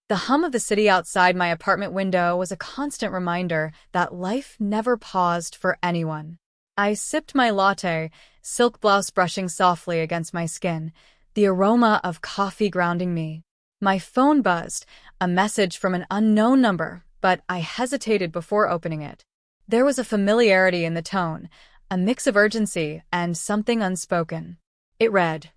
The hum of the city outside my apartment window was a constant reminder that life never paused for anyone. I sipped my latte, silk blouse brushing softly against my skin, the aroma of coffee grounding me. My phone buzzed, a message from an unknown number, but I hesitated before opening it. There was a familiarity in the tone, a mix of urgency and something unspoken. It read,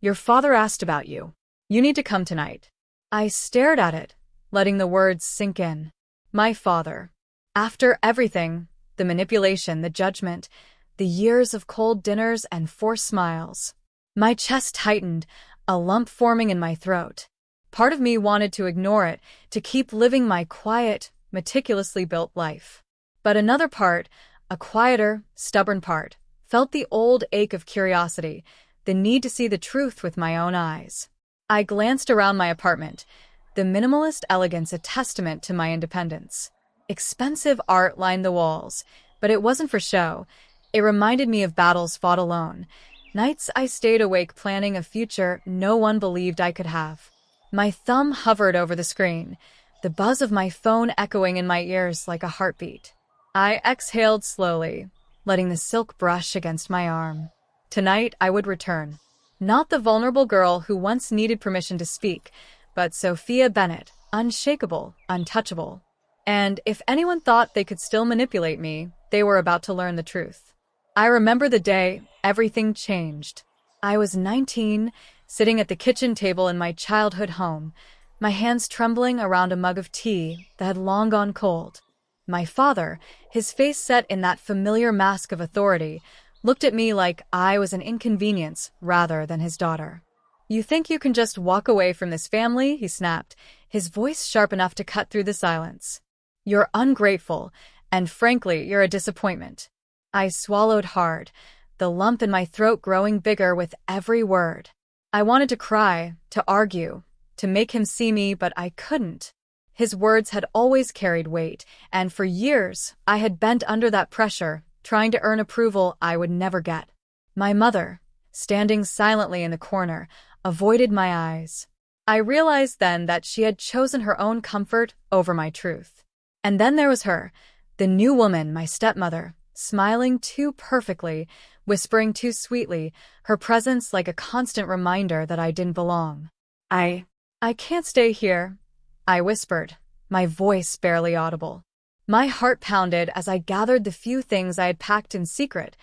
"Your father asked about you. You need to come tonight." I stared at it, letting the words sink in. My father. After everything, the manipulation, the judgment, the years of cold dinners and forced smiles. My chest tightened, a lump forming in my throat. Part of me wanted to ignore it, to keep living my quiet, meticulously built life. But another part, a quieter, stubborn part, felt the old ache of curiosity, the need to see the truth with my own eyes. I glanced around my apartment, the minimalist elegance a testament to my independence. Expensive art lined the walls, but it wasn't for show. It reminded me of battles fought alone, nights I stayed awake planning a future no one believed I could have. My thumb hovered over the screen, the buzz of my phone echoing in my ears like a heartbeat. I exhaled slowly, letting the silk brush against my arm. Tonight I would return. Not the vulnerable girl who once needed permission to speak, but Sophia Bennett, unshakable, untouchable. And if anyone thought they could still manipulate me, they were about to learn the truth. I remember the day everything changed. I was 19, sitting at the kitchen table in my childhood home, my hands trembling around a mug of tea that had long gone cold. My father, his face set in that familiar mask of authority, looked at me like I was an inconvenience rather than his daughter. "You think you can just walk away from this family?" he snapped, his voice sharp enough to cut through the silence. "You're ungrateful, and frankly, you're a disappointment." I swallowed hard, the lump in my throat growing bigger with every word. I wanted to cry, to argue, to make him see me, but I couldn't. His words had always carried weight, and for years I had bent under that pressure, trying to earn approval I would never get. My mother, standing silently in the corner, avoided my eyes. I realized then that she had chosen her own comfort over my truth. And then there was her, the new woman, my stepmother, smiling too perfectly, whispering too sweetly, her presence like a constant reminder that I didn't belong. I can't stay here," I whispered, my voice barely audible. My heart pounded as I gathered the few things I had packed in secret,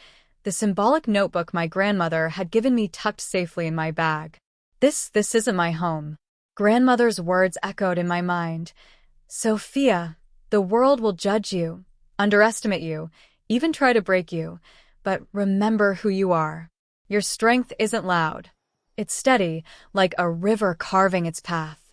the symbolic notebook my grandmother had given me tucked safely in my bag. This isn't my home." Grandmother's words echoed in my mind. "Sophia, the world will judge you, underestimate you, even try to break you, but remember who you are. Your strength isn't loud. It's steady, like a river carving its path."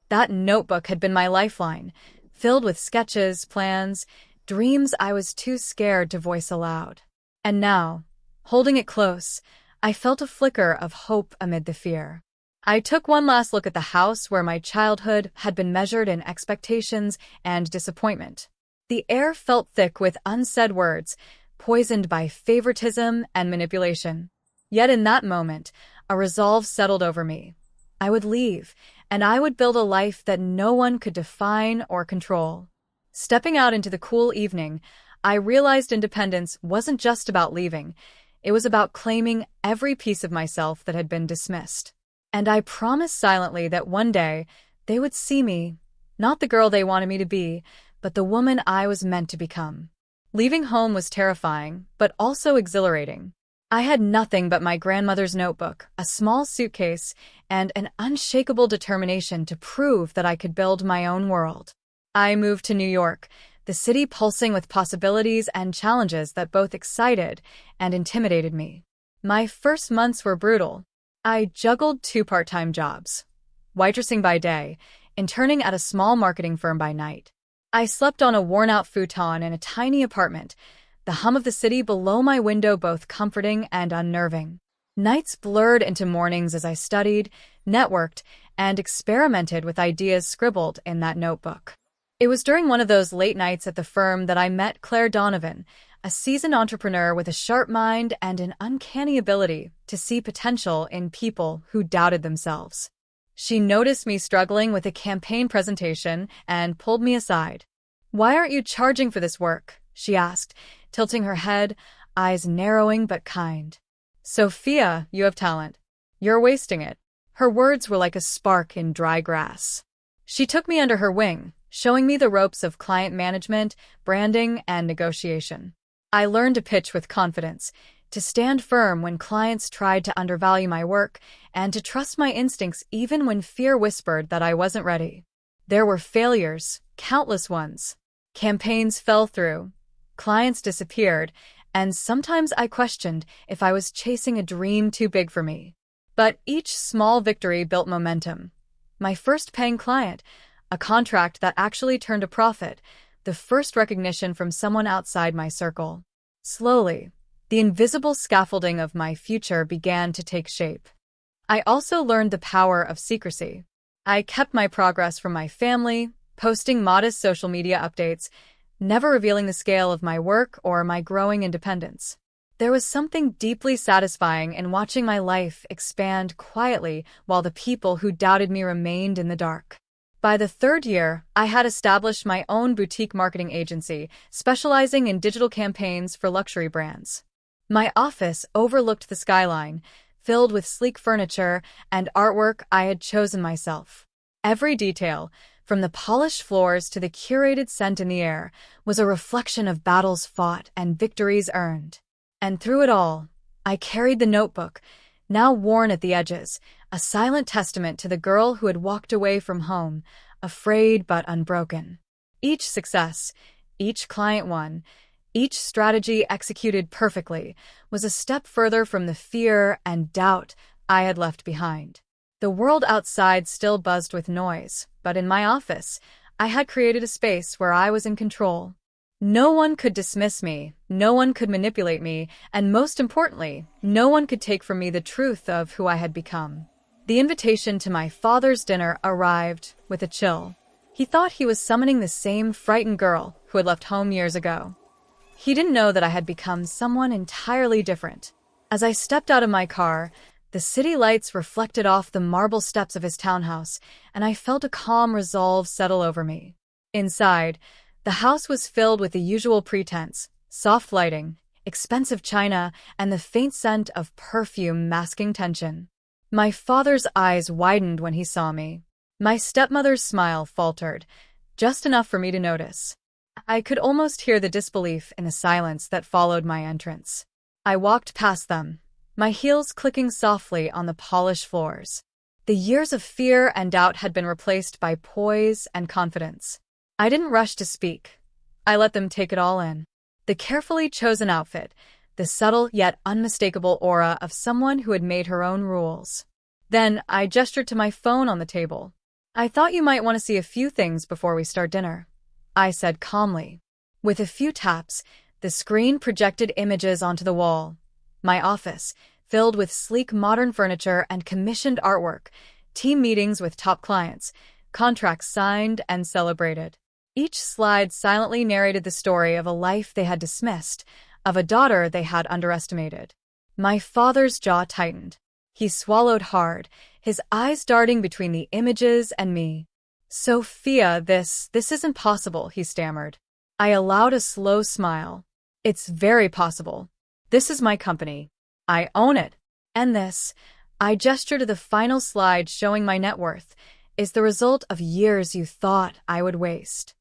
That notebook had been my lifeline, filled with sketches, plans, dreams I was too scared to voice aloud. And now, holding it close, I felt a flicker of hope amid the fear. I took one last look at the house where my childhood had been measured in expectations and disappointment. The air felt thick with unsaid words, poisoned by favoritism and manipulation. Yet in that moment, a resolve settled over me. I would leave, and I would build a life that no one could define or control. Stepping out into the cool evening, I realized independence wasn't just about leaving. It was about claiming every piece of myself that had been dismissed. And I promised silently that one day they would see me, not the girl they wanted me to be, but the woman I was meant to become. Leaving home was terrifying, but also exhilarating. I had nothing but my grandmother's notebook, a small suitcase, and an unshakable determination to prove that I could build my own world. I moved to New York, the city pulsing with possibilities and challenges that both excited and intimidated me. My first months were brutal. I juggled 2 part-time jobs, waitressing by day, interning at a small marketing firm by night. I slept on a worn-out futon in a tiny apartment, the hum of the city below my window both comforting and unnerving. Nights blurred into mornings as I studied, networked, and experimented with ideas scribbled in that notebook. It was during one of those late nights at the firm that I met Claire Donovan, a seasoned entrepreneur with a sharp mind and an uncanny ability to see potential in people who doubted themselves. She noticed me struggling with a campaign presentation and pulled me aside. "Why aren't you charging for this work?" she asked, tilting her head, eyes narrowing but kind. "Sophia, you have talent. You're wasting it." Her words were like a spark in dry grass. She took me under her wing, showing me the ropes of client management, branding, and negotiation. I learned to pitch with confidence, to stand firm when clients tried to undervalue my work, and to trust my instincts even when fear whispered that I wasn't ready. There were failures, countless ones. Campaigns fell through, clients disappeared, and sometimes I questioned if I was chasing a dream too big for me. But each small victory built momentum. My first paying client, a contract that actually turned a profit, the first recognition from someone outside my circle. Slowly, the invisible scaffolding of my future began to take shape. I also learned the power of secrecy. I kept my progress from my family, posting modest social media updates, never revealing the scale of my work or my growing independence. There was something deeply satisfying in watching my life expand quietly while the people who doubted me remained in the dark. By the third year, I had established my own boutique marketing agency, specializing in digital campaigns for luxury brands. My office overlooked the skyline, filled with sleek furniture and artwork I had chosen myself. Every detail, from the polished floors to the curated scent in the air, was a reflection of battles fought and victories earned. And through it all, I carried the notebook, now worn at the edges, a silent testament to the girl who had walked away from home, afraid but unbroken. Each success, each client won, each strategy executed perfectly, was a step further from the fear and doubt I had left behind. The world outside still buzzed with noise, but in my office, I had created a space where I was in control. No one could dismiss me, no one could manipulate me, and most importantly, no one could take from me the truth of who I had become. The invitation to my father's dinner arrived with a chill. He thought he was summoning the same frightened girl who had left home years ago. He didn't know that I had become someone entirely different. As I stepped out of my car, the city lights reflected off the marble steps of his townhouse, and I felt a calm resolve settle over me. Inside, the house was filled with the usual pretense: soft lighting, expensive china, and the faint scent of perfume masking tension. My father's eyes widened when he saw me. My stepmother's smile faltered, just enough for me to notice. I could almost hear the disbelief in the silence that followed my entrance. I walked past them, my heels clicking softly on the polished floors. The years of fear and doubt had been replaced by poise and confidence. I didn't rush to speak. I let them take it all in. The carefully chosen outfit, the subtle yet unmistakable aura of someone who had made her own rules. Then I gestured to my phone on the table. "I thought you might want to see a few things before we start dinner," I said calmly. With a few taps, the screen projected images onto the wall. My office, filled with sleek modern furniture and commissioned artwork, team meetings with top clients, contracts signed and celebrated. Each slide silently narrated the story of a life they had dismissed, of a daughter they had underestimated. My father's jaw tightened. He swallowed hard, his eyes darting between the images and me. "Sophia, this isn't possible," he stammered. I allowed a slow smile. "It's very possible. This is my company. I own it. And this," I gestured to the final slide showing my net worth, "is the result of years you thought I would waste."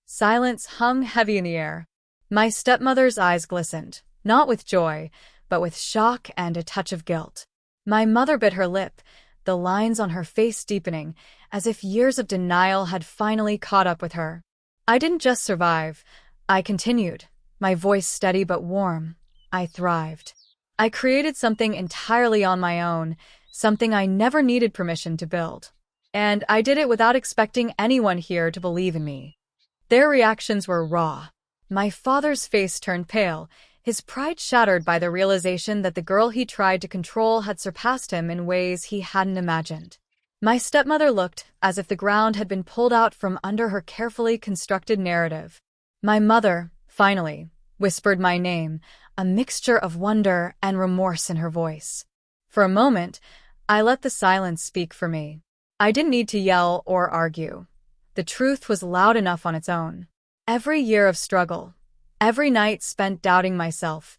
Silence hung heavy in the air. My stepmother's eyes glistened, not with joy, but with shock and a touch of guilt. My mother bit her lip, the lines on her face deepening, as if years of denial had finally caught up with her. I didn't just survive. I continued, my voice steady but warm. I thrived. I created something entirely on my own, something I never needed permission to build. And I did it without expecting anyone here to believe in me. Their reactions were raw. My father's face turned pale, his pride shattered by the realization that the girl he tried to control had surpassed him in ways he hadn't imagined. My stepmother looked as if the ground had been pulled out from under her carefully constructed narrative. My mother, finally, whispered my name, a mixture of wonder and remorse in her voice. For a moment, I let the silence speak for me. I didn't need to yell or argue. The truth was loud enough on its own. Every year of struggle, every night spent doubting myself,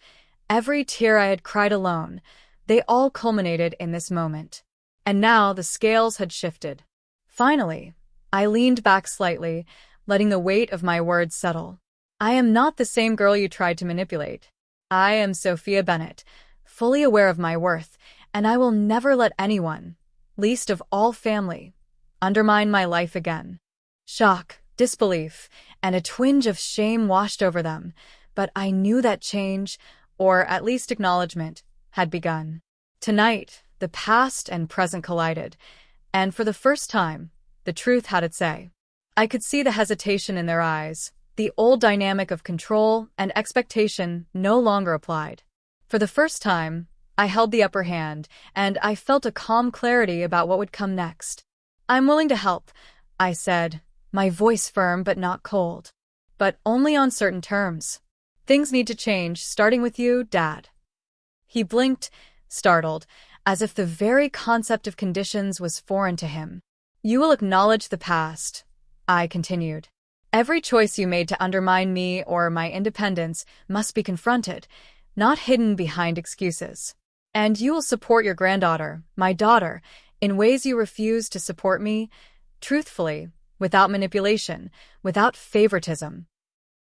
every tear I had cried alone, they all culminated in this moment. And now the scales had shifted. Finally, I leaned back slightly, letting the weight of my words settle. I am not the same girl you tried to manipulate. I am Sophia Bennett, fully aware of my worth, and I will never let anyone, least of all family, undermine my life again. Shock, disbelief, and a twinge of shame washed over them, but I knew that change, or at least acknowledgement, had begun. Tonight, the past and present collided, and for the first time, the truth had its say. I could see the hesitation in their eyes. The old dynamic of control and expectation no longer applied. For the first time, I held the upper hand, and I felt a calm clarity about what would come next. "I'm willing to help," I said, my voice firm but not cold. "But only on certain terms. Things need to change, starting with you, Dad." He blinked, startled, as if the very concept of conditions was foreign to him. "You will acknowledge the past," I continued. "Every choice you made to undermine me or my independence must be confronted, not hidden behind excuses. And you will support your granddaughter, my daughter, in ways you refuse to support me, truthfully, without manipulation, without favoritism."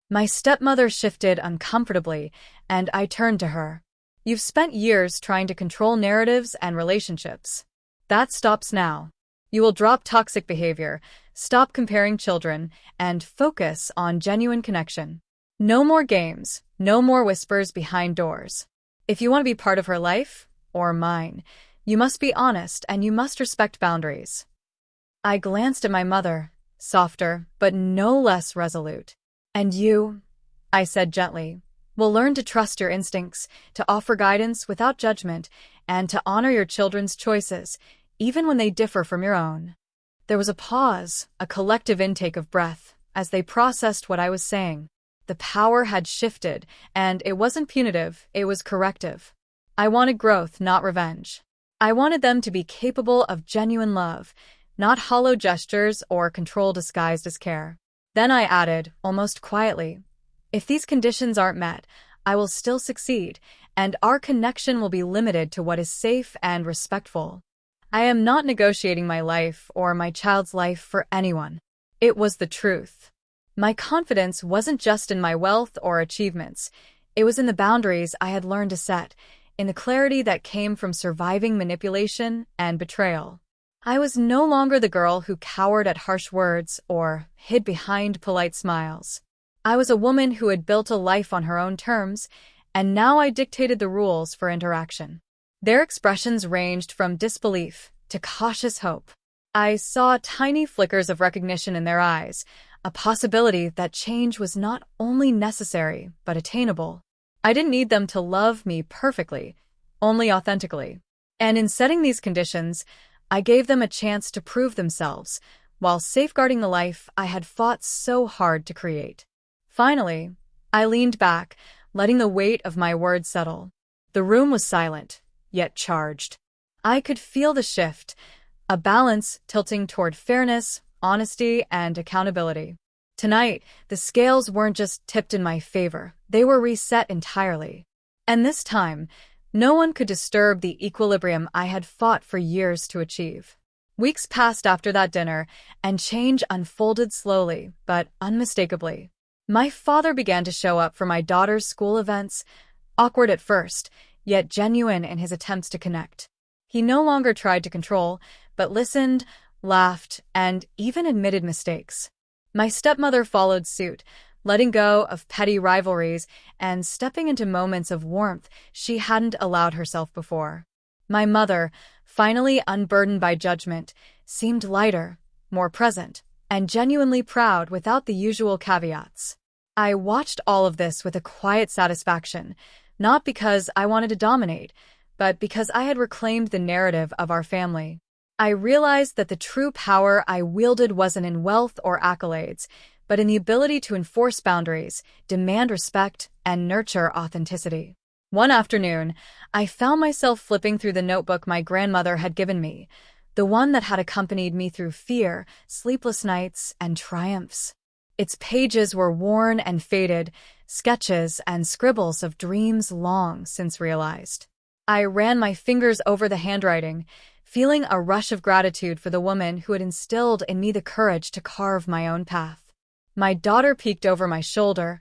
My stepmother shifted uncomfortably, and I turned to her. "You've spent years trying to control narratives and relationships. That stops now. You will drop toxic behavior, stop comparing children, and focus on genuine connection. No more games, no more whispers behind doors. If you want to be part of her life, or mine, you must be honest and you must respect boundaries." I glanced at my mother, softer, but no less resolute. "And you," I said gently, "will learn to trust your instincts, to offer guidance without judgment, and to honor your children's choices, even when they differ from your own." There was a pause, a collective intake of breath, as they processed what I was saying. The power had shifted, and it wasn't punitive, it was corrective. I wanted growth, not revenge. I wanted them to be capable of genuine love, not hollow gestures or control disguised as care. Then I added, almost quietly, "If these conditions aren't met, I will still succeed, and our connection will be limited to what is safe and respectful. I am not negotiating my life or my child's life for anyone." It was the truth. My confidence wasn't just in my wealth or achievements. It was in the boundaries I had learned to set, in the clarity that came from surviving manipulation and betrayal. I was no longer the girl who cowered at harsh words or hid behind polite smiles. I was a woman who had built a life on her own terms, and now I dictated the rules for interaction. Their expressions ranged from disbelief to cautious hope. I saw tiny flickers of recognition in their eyes, a possibility that change was not only necessary but attainable. I didn't need them to love me perfectly, only authentically. And in setting these conditions, I gave them a chance to prove themselves, while safeguarding the life I had fought so hard to create. Finally, I leaned back, letting the weight of my words settle. The room was silent, yet charged. I could feel the shift, a balance tilting toward fairness, honesty, and accountability. Tonight, the scales weren't just tipped in my favor, they were reset entirely. And this time, no one could disturb the equilibrium I had fought for years to achieve. Weeks passed after that dinner, and change unfolded slowly, but unmistakably. My father began to show up for my daughter's school events, awkward at first, yet genuine in his attempts to connect. He no longer tried to control, but listened, laughed, and even admitted mistakes. My stepmother followed suit, letting go of petty rivalries and stepping into moments of warmth she hadn't allowed herself before. My mother, finally unburdened by judgment, seemed lighter, more present, and genuinely proud without the usual caveats. I watched all of this with a quiet satisfaction, not because I wanted to dominate, but because I had reclaimed the narrative of our family. I realized that the true power I wielded wasn't in wealth or accolades, but in the ability to enforce boundaries, demand respect, and nurture authenticity. One afternoon, I found myself flipping through the notebook my grandmother had given me. the one that had accompanied me through fear, sleepless nights, and triumphs. Its pages were worn and faded, sketches and scribbles of dreams long since realized. I ran my fingers over the handwriting, feeling a rush of gratitude for the woman who had instilled in me the courage to carve my own path. My daughter peeked over my shoulder,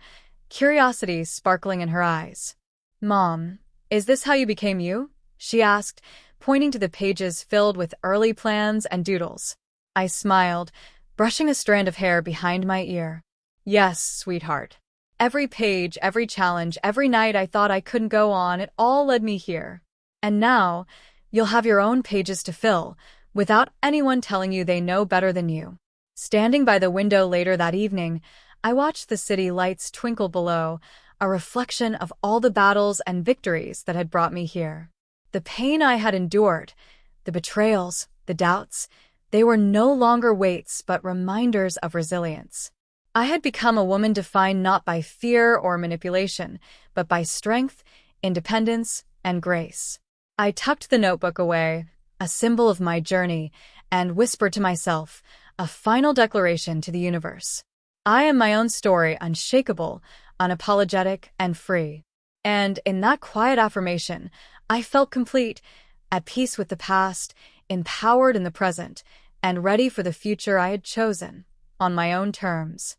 curiosity sparkling in her eyes. "Mom, is this how you became you?" she asked, pointing to the pages filled with early plans and doodles. I smiled, brushing a strand of hair behind my ear. "Yes, sweetheart. Every page, every challenge, every night I thought I couldn't go on, it all led me here. And now, you'll have your own pages to fill, without anyone telling you they know better than you." Standing by the window later that evening, I watched the city lights twinkle below, a reflection of all the battles and victories that had brought me here. The pain I had endured, the betrayals, the doubts, they were no longer weights but reminders of resilience. I had become a woman defined not by fear or manipulation, but by strength, independence, and grace. I tucked the notebook away, a symbol of my journey, and whispered to myself, a final declaration to the universe. I am my own story, unshakable, unapologetic, and free. And in that quiet affirmation, I felt complete, at peace with the past, empowered in the present, and ready for the future I had chosen, on my own terms.